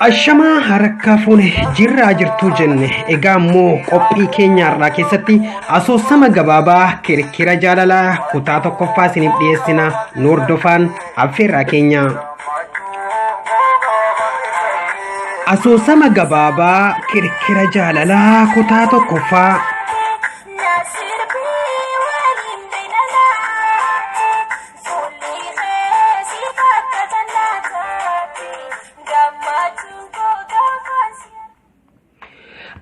Ashama harka fuune jirraa jirtu jenne egaa immoo qophii keenyaarraa keessatti asoosama gabaabaa kirkira jaalalaa kutaa tokkoffaa isiniif dhiyeessina nu hordofaan affeerraa keenya. Asoosama gabaabaa kirkira jaalalaa kutaa tokkoffaa.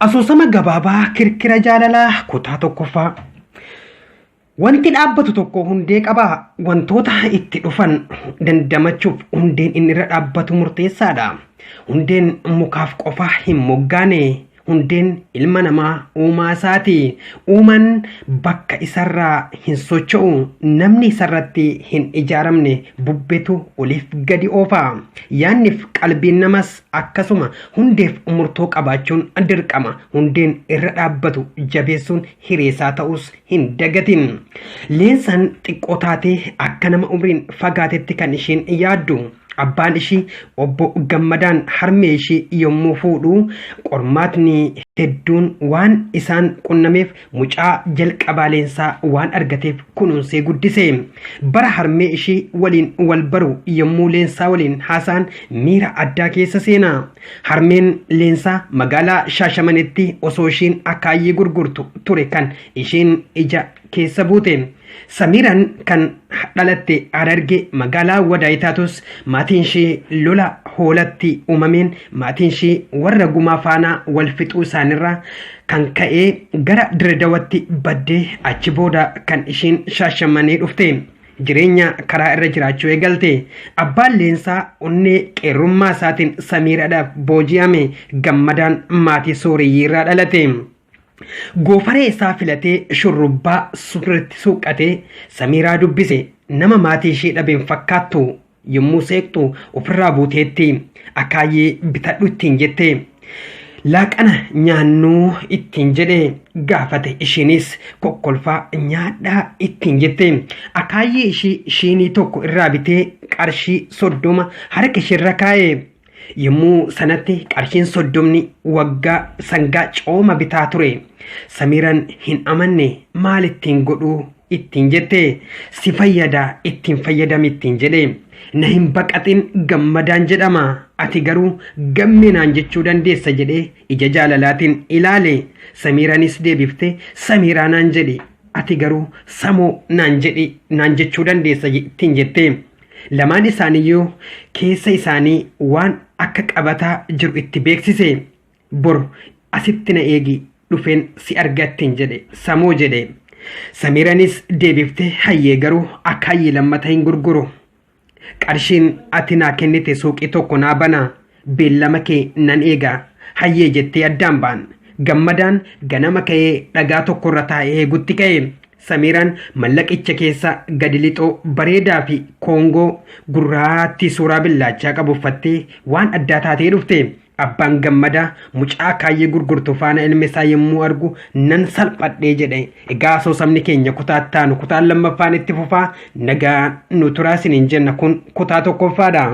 Asoosama gabaabaa kirkira jaalalaa kutaa tokkoffaa. Wanti dhaabbatu tokko hundee qabaa. Wantoota itti dhufan dandamachuuf hundeen inni irra dhaabbatu murteessaadha. Hundeen mukaaf qofa hin moggaane. Hundeen ilma namaa uumaa isaati. Uumaan bakka isarraa hin socho'u. Namni isarratti hin ijaaramne bubbetu oliif gadi oofa. Yaanniif qalbiin namas akkasuma hundeef murtoo qabaachuun dirqama. Hundeen irra dhaabbatu jabeessuun hireessaa ta'us hin dagatin. Leensaan xiqqoo taatee akka nama umriin fagaatetti kan isheen yaaddu. Abbaan ishii obbo Gammadaan harmee ishii yommuu fuudhu qormaatni hedduun waan isaan qunnameef mucaa jalqabaa leensaa waan argateef kunuunsee guddise. Bara harmee ishii waliin wal baru yommuu leensaa waliin haasaan miira addaa keessa seena. Harmeen leensaa magaalaa Shaashamanetti osoo isheen akaayii gurgurtu ture kan isheen ija keessa buute. Samiiraan kan dhalatte Harargee magaalaa Wadaayitaatus maatiin ishee lola hoolatti uumameen maatiin ishee warra gumaa faana wal fixuu isaanirraa kan ka'ee gara Dirreedawatti baddee achi booda kan isheen Shaashamanee dhufte. Jireenya karaa irra jiraachuu eegalte. Abbaan leensaa onnee qeerrummaa isaatiin Samiiraadhaaf booji'ame. Gammadaan maatii sooriyyiirraa dhalate. Goofaree isaa filatee shurrubbaa sirriitti suuqatee Samiiraa dubbise. Nama maatii ishee dhabeen fakkaattu yommuu seeqxu ofirraa buuteetti akaayee bitadhu ittiin jette. Laaqana nyaannuu ittiin jedhe gaafate. Isheenis kokkolfaa nyaadhaa ittiin jette. Akaayee ishii shinii tokko irraa bitee qarshii 30 harka isheerra kaa'e. Yommuu sanatti qarshiin 30 waggaa sangaa cooma bitaa ture. Samiiraan hin amanne maal ittiin godhuu ittiin jette. Si fayyada ittiin fayyadami ittiin jedhe. Na hin baqatin Gammadaan jedhama. Ati garuu gamme naan jechuu dandeessa jedhee ija jaalalaatiin ilaale. Samiiraanis deebifte Samiiraa naan jedhe. Ati garuu Samoo naan jedhi naan jechuu dandeessa ittiin jette. Lamaan isaaniiyyuu keessa isaanii waan akka qabataa jiru itti beeksise. Bor asitti na eegi dhufeen si argattiin jedhe. Samoo jedhe. Samiiraanis deebiftee hayyee garuu akaayii lammata hin gurguru. Qarshiin ati naa kennite suuqii tokko naa bana. Beellama kee nan eega. Hayyee jettee addaan ba'an. Gammadaan ganama ka'ee dhagaa tokkorra taa'ee eegutti ka'e. Samiiraan mallaqicha keessa gadi lixoo bareedaa fi koongoo gurraattii suuraa billaachaa qabu uffattee waan addaa taatee dhufte. Abbaan Gammadaa mucaa akaayee gurgurtu faana ilma isaa yommuu argu nan salphadhee jedhe. Egaa asoosamni keenya kutaa ittaanu kutaan lammaffaan itti fufaa. Nagaa nu turaa isiniin jenna. Kun kutaa tokkoffaadha.